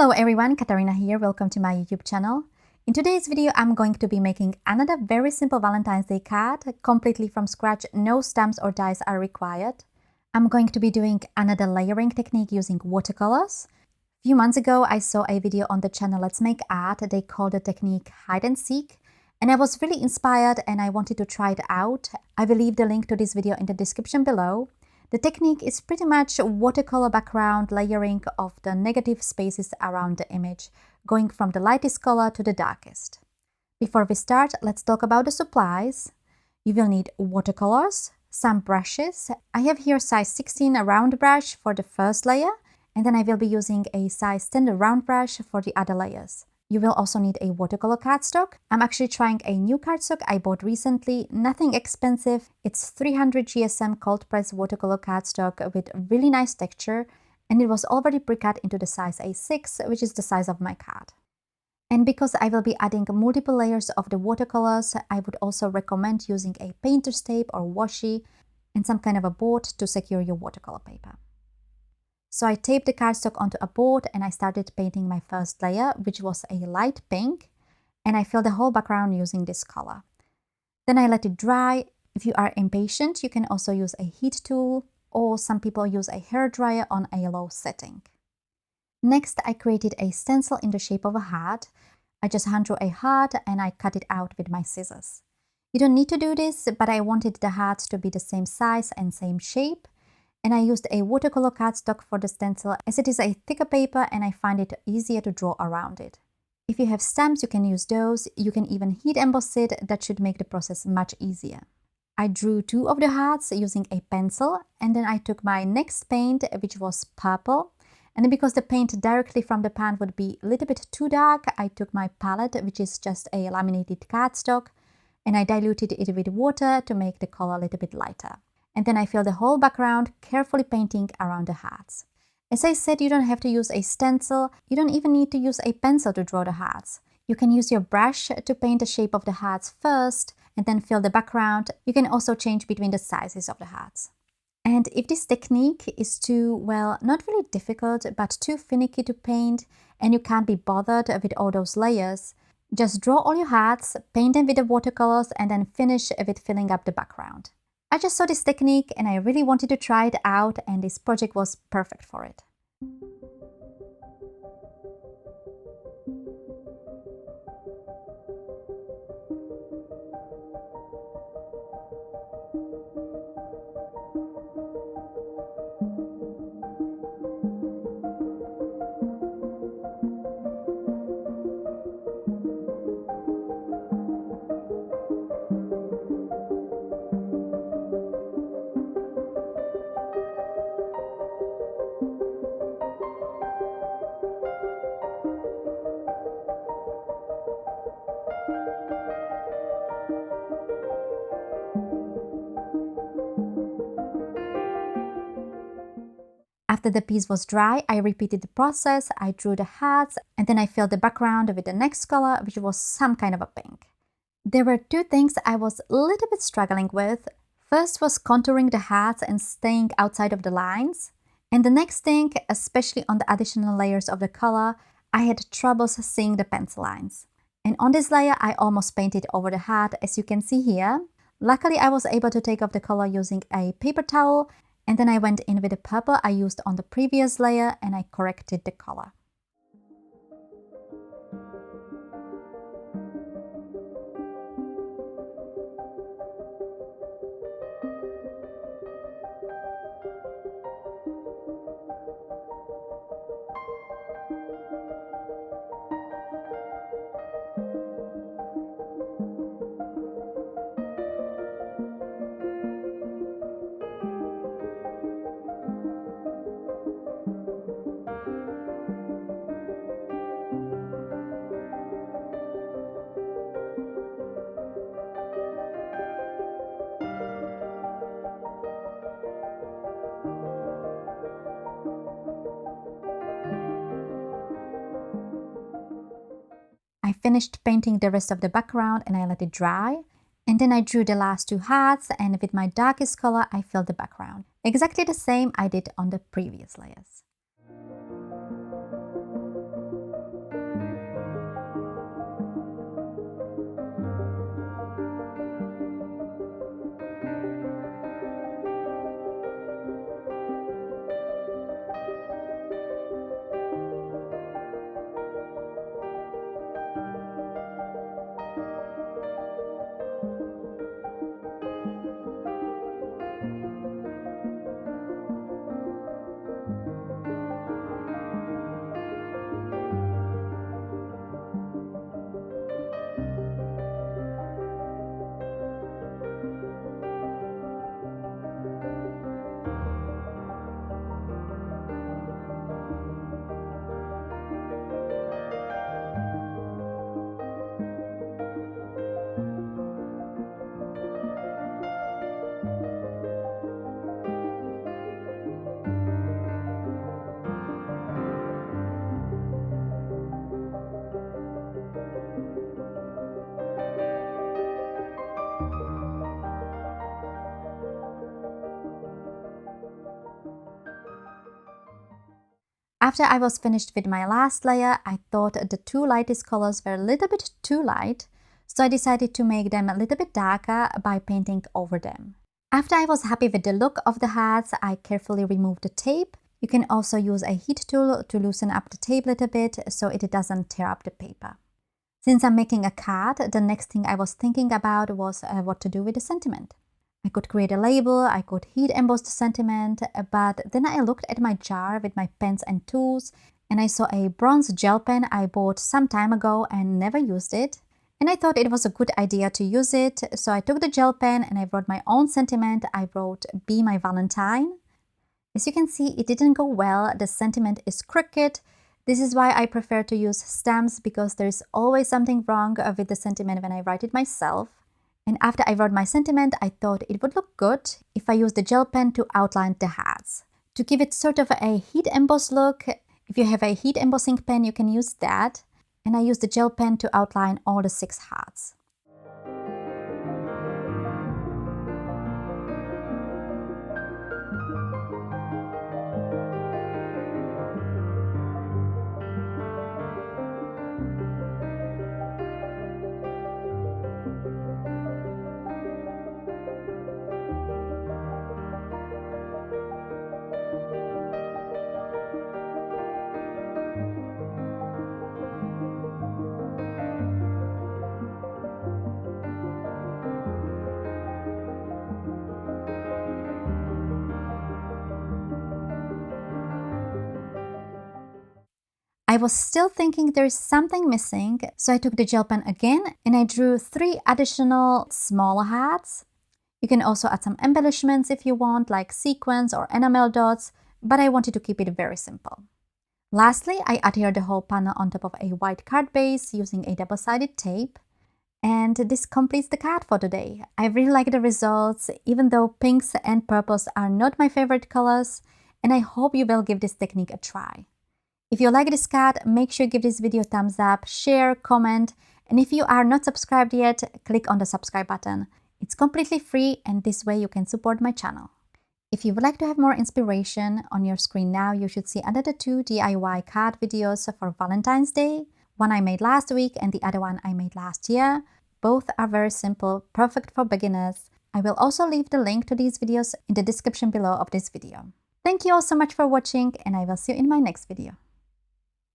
Hello everyone, Katarina here. Welcome to my YouTube channel. In today's video, I'm going to be making another very simple Valentine's Day card, completely from scratch. No stamps or dies are required. I'm going to be doing another layering technique using watercolors. A few months ago, I saw a video on the channel Let's Make Art. They called the technique hide and seek. And I was really inspired and I wanted to try it out. I will leave the link to this video in the description below. The technique is pretty much watercolor background layering of the negative spaces around the image, going from the lightest color to the darkest. Before we start, let's talk about the supplies. You will need watercolors, some brushes. I have here size 16 round brush for the first layer, and then I will be using a size 10 round brush for the other layers. You will also need a watercolor cardstock. I'm actually trying a new cardstock I bought recently, nothing expensive. It's 300 GSM cold press watercolor cardstock with really nice texture, and it was already pre-cut into the size A6, which is the size of my card. And because I will be adding multiple layers of the watercolors, I would also recommend using a painter's tape or washi and some kind of a board to secure your watercolor paper. So I taped the cardstock onto a board and I started painting my first layer, which was a light pink, and I filled the whole background using this color. Then I let it dry. If you are impatient, you can also use a heat tool, or some people use a hair dryer on a low setting. Next, I created a stencil in the shape of a heart. I just hand drew a heart and I cut it out with my scissors. You don't need to do this, but I wanted the hearts to be the same size and same shape. And I used a watercolor cardstock for the stencil as it is a thicker paper and I find it easier to draw around it. If you have stamps, you can use those. You can even heat emboss it. That should make the process much easier. I drew two of the hearts using a pencil, and then I took my next paint, which was purple. And then because the paint directly from the pan would be a little bit too dark, I took my palette, which is just a laminated cardstock, and I diluted it with water to make the color a little bit lighter. And then I filled the whole background, carefully painting around the hearts. As I said, you don't have to use a stencil. You don't even need to use a pencil to draw the hearts. You can use your brush to paint the shape of the hearts first and then fill the background. You can also change between the sizes of the hearts. And if this technique is too, well, not really difficult, but too finicky to paint, and you can't be bothered with all those layers, just draw all your hearts, paint them with the watercolors, and then finish with filling up the background. I just saw this technique and I really wanted to try it out, and this project was perfect for it. After the piece was dry, I repeated the process. I drew the hearts and then I filled the background with the next color, which was some kind of a pink. There were two things I was a little bit struggling with. First was contouring the hearts and staying outside of the lines. And the next thing, especially on the additional layers of the color, I had troubles seeing the pencil lines. And on this layer, I almost painted over the heart, as you can see here. Luckily, I was able to take off the color using a paper towel. And then I went in with the purple I used on the previous layer and I corrected the color. I finished painting the rest of the background and I let it dry. And then I drew the last two hearts, and with my darkest color I filled the background. Exactly the same I did on the previous layers. After I was finished with my last layer, I thought the two lightest colors were a little bit too light, so I decided to make them a little bit darker by painting over them. After I was happy with the look of the hearts, I carefully removed the tape. You can also use a heat tool to loosen up the tape a little bit so it doesn't tear up the paper. Since I'm making a card, the next thing I was thinking about was what to do with the sentiment. I could create a label, I could heat emboss the sentiment, but then I looked at my jar with my pens and tools and I saw a bronze gel pen I bought some time ago and never used it. And I thought it was a good idea to use it, so I took the gel pen and I wrote my own sentiment. I wrote, "Be my Valentine." As you can see, it didn't go well. The sentiment is crooked. This is why I prefer to use stamps, because there is always something wrong with the sentiment when I write it myself. And after I wrote my sentiment, I thought it would look good if I used the gel pen to outline the hearts. To give it sort of a heat emboss look, if you have a heat embossing pen, you can use that. And I used the gel pen to outline all the 6 hearts. I was still thinking there's something missing, so I took the gel pen again and I drew 3 additional small hearts. You can also add some embellishments if you want, like sequins or enamel dots, but I wanted to keep it very simple. Lastly, I adhered the whole panel on top of a white card base using a double-sided tape. And this completes the card for today. I really like the results, even though pinks and purples are not my favorite colors, and I hope you will give this technique a try. If you like this card, make sure you give this video a thumbs up, share, comment, and if you are not subscribed yet, click on the subscribe button. It's completely free and this way you can support my channel. If you would like to have more inspiration, on your screen now you should see another 2 DIY card videos for Valentine's Day. One I made last week and the other one I made last year. Both are very simple, perfect for beginners. I will also leave the link to these videos in the description below of this video. Thank you all so much for watching and I will see you in my next video.